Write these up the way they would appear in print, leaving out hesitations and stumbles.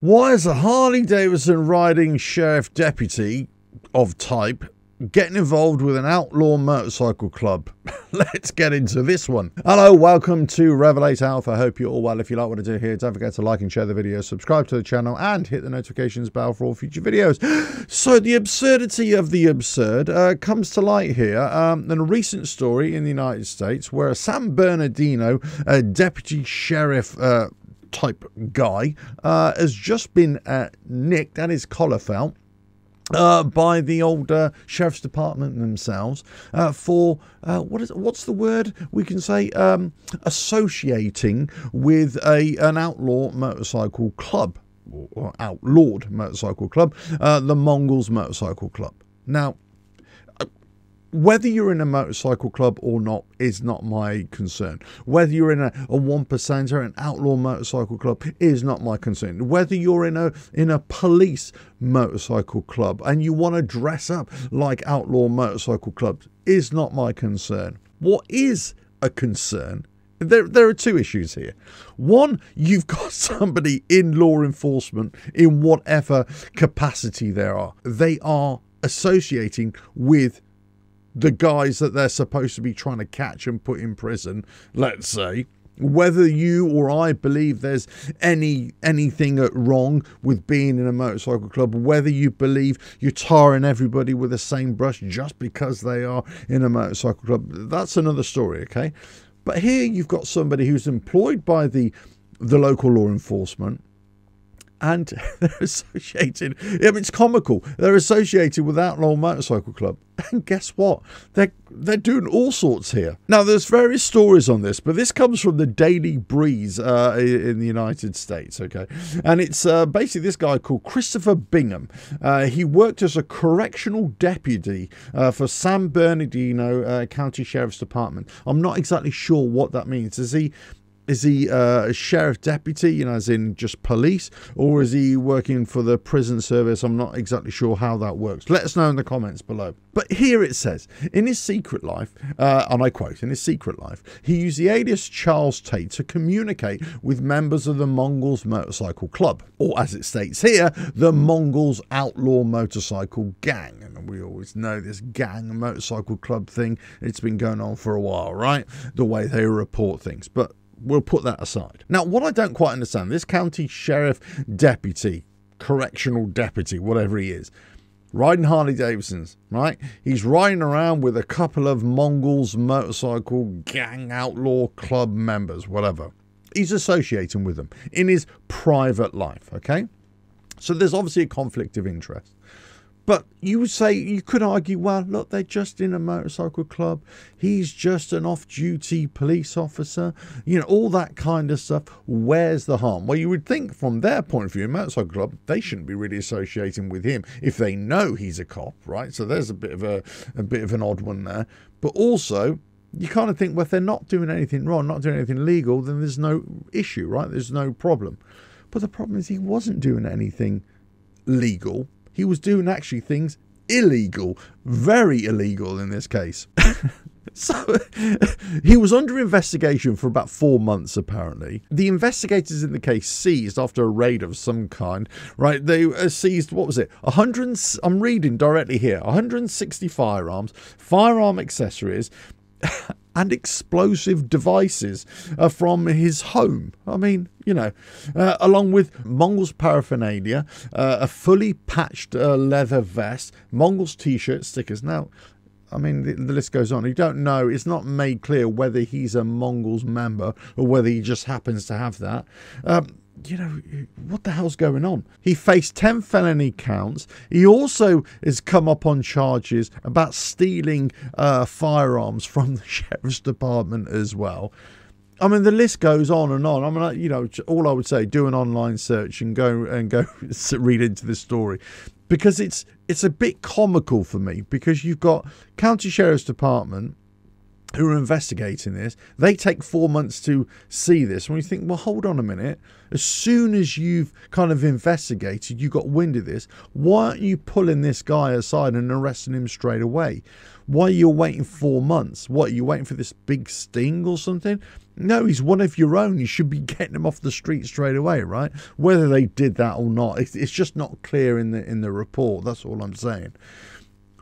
Why is a Harley Davidson riding sheriff deputy of type getting involved with an outlaw motorcycle club? Let's get into this one. Hello, welcome to RevelatorAlf. I hope you're all well. If you like what I do here, don't forget to like and share the video, subscribe to the channel, and hit the notifications bell for all future videos. So the absurdity of the absurd comes to light here in a recent story in the United States where a San Bernardino deputy sheriff type guy has just been nicked and his collar felt by the old sheriff's department themselves for what's the word we can say, associating with an outlaw motorcycle club, or outlawed motorcycle club, the Mongols motorcycle club. Now, whether you're in a motorcycle club or not is not my concern. Whether you're in a 1%er, an outlaw motorcycle club, is not my concern. Whether you're in a police motorcycle club and you want to dress up like outlaw motorcycle clubs is not my concern. What is a concern? There are two issues here. One, you've got somebody in law enforcement in whatever capacity they are associating with the guys that they're supposed to be trying to catch and put in prison, let's say. Whether you or I believe there's anything wrong with being in a motorcycle club, whether you believe you're tarring everybody with the same brush just because they are in a motorcycle club, that's another story, okay? But here you've got somebody who's employed by the local law enforcement, and they're associated, I mean, it's comical, they're associated with Outlaw Motorcycle Club. And guess what? They're doing all sorts here. Now, there's various stories on this, but this comes from the Daily Breeze in the United States, okay? And it's basically this guy called Christopher Bingham. He worked as a correctional deputy for San Bernardino County Sheriff's Department. I'm not exactly sure what that means. Is he a sheriff deputy, you know, as in just police, or is he working for the prison service? I'm not exactly sure how that works. Let us know in the comments below. But here it says, in his secret life, and I quote, in his secret life, he used the alias Charles Tate to communicate with members of the Mongols Motorcycle Club, or as it states here, the Mongols Outlaw Motorcycle Gang. And we always know this gang motorcycle club thing. It's been going on for a while, right? The way they report things. But we'll put that aside. Now, what I don't quite understand, this county sheriff deputy, correctional deputy, whatever he is, riding Harley Davidsons, right? He's riding around with a couple of Mongols motorcycle gang outlaw club members, whatever. He's associating with them in his private life, okay? So there's obviously a conflict of interest. But you would say, you could argue, well, look, they're just in a motorcycle club. He's just an off-duty police officer. You know, all that kind of stuff. Where's the harm? Well, you would think from their point of view, a motorcycle club, they shouldn't be really associating with him if they know he's a cop, right? So there's a bit of an odd one there. But also, you kind of think, well, if they're not doing anything wrong, not doing anything illegal, then there's no issue, right? There's no problem. But the problem is he wasn't doing anything legal. He was doing actually things illegal, very illegal in this case. So he was under investigation for about 4 months, apparently. The investigators in the case seized, after a raid of some kind, right? They seized, what was it? I'm reading directly here, 160 firearms, firearm accessories, and explosive devices from his home. I mean, you know, along with Mongols paraphernalia, a fully patched leather vest, Mongols t-shirt, stickers. Now, I mean, the list goes on. You don't know. It's not made clear whether he's a Mongols member or whether he just happens to have that. You know, what the hell's going on? He faced 10 felony counts. He also has come up on charges about stealing firearms from the sheriff's department as well. I mean, the list goes on and on. I mean, you know, all I would say, do an online search and go read into this story, because it's a bit comical for me, because you've got county sheriff's department who are investigating this. They take 4 months to see this. When you think, well, hold on a minute. As soon as you've kind of investigated, you got wind of this, why aren't you pulling this guy aside and arresting him straight away? Why are you waiting 4 months? What, are you waiting for this big sting or something? No, he's one of your own. You should be getting him off the street straight away, right? Whether they did that or not, it's just not clear in the report. That's all I'm saying.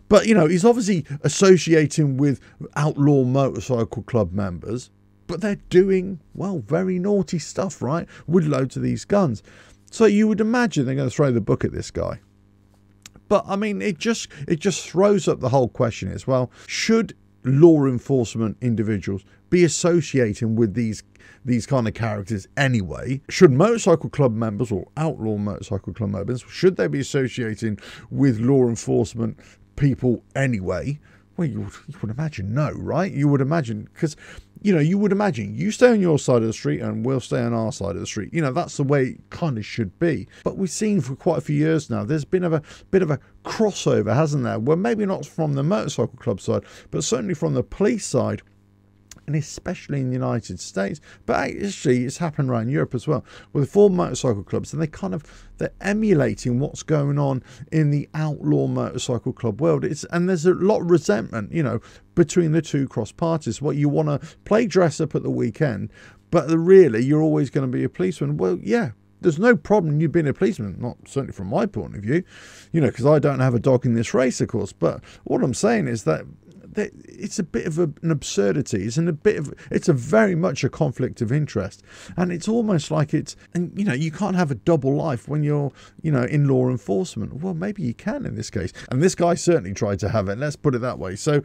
But, you know, he's obviously associating with outlaw motorcycle club members, but they're doing, well, very naughty stuff, right? With loads of these guns. So you would imagine they're going to throw the book at this guy. But, I mean, it just throws up the whole question as well. Should law enforcement individuals be associating with these kind of characters anyway? Should motorcycle club members or outlaw motorcycle club members, should they be associating with law enforcement people anyway? Well, you would imagine no, right? You would imagine, because, you know, you would imagine you stay on your side of the street and we'll stay on our side of the street. You know, that's the way it kind of should be. But we've seen for quite a few years now, there's been a bit of a crossover, hasn't there? Well, maybe not from the motorcycle club side, but certainly from the police side, and especially in the United States, but actually it's happened around Europe as well, with the four motorcycle clubs, and they're emulating what's going on in the outlaw motorcycle club world. And there's a lot of resentment, you know, between the two cross parties. What, you want to play dress up at the weekend, but really you're always going to be a policeman. Well, yeah, there's no problem you being a policeman, not certainly from my point of view, you know, because I don't have a dog in this race, of course. But what I'm saying is that it's a bit of an absurdity. It's a very much a conflict of interest, and it's almost like and you know, you can't have a double life when you're, you know, in law enforcement. Well, maybe you can in this case, and this guy certainly tried to have it. Let's put it that way. So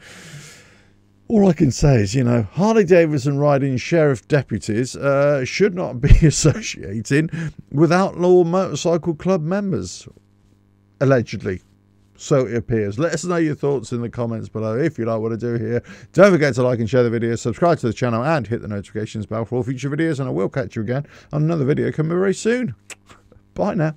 all I can say is, you know, Harley Davidson riding sheriff deputies should not be associating with outlaw motorcycle club members, allegedly. So it appears. Let us know your thoughts in the comments below. If you like what I do here, don't forget to like and share the video, subscribe to the channel, and hit the notifications bell for all future videos. And I will catch you again on another video coming very soon. Bye now.